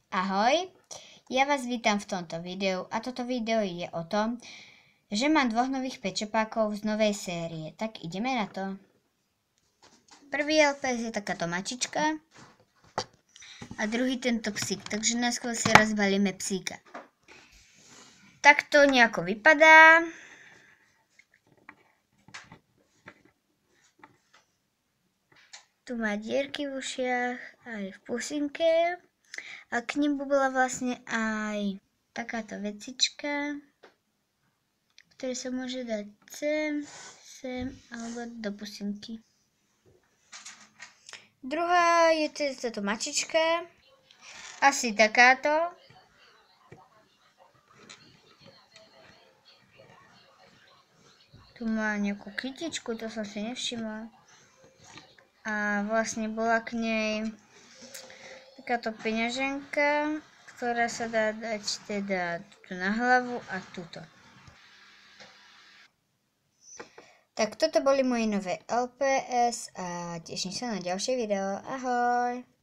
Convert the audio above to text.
Ahoj, ja vás vítam v tomto videu a toto video je o tom, že mám dvoch nových pečopákov z novej série, tak ideme na to. Prvý LPS je takáto mačička a druhý tento psík, takže najskôr si rozbalíme psíka. Tak to nejako vypadá. Tu má dierky v ušiach aj v pusinke. A k nim bola vlastne aj takáto vecička, ktoré sa môže dať sem alebo do pusinky. Druhá je táto mačička, asi takáto. Tu má nejakú kytičku, to som si nevšimla. A vlastne bola k nej takáto peňaženka, ktorá sa dá dať teda tu na hlavu a tuto. Tak toto boli moje nové LPS a teším sa na ďalšie video. Ahoj!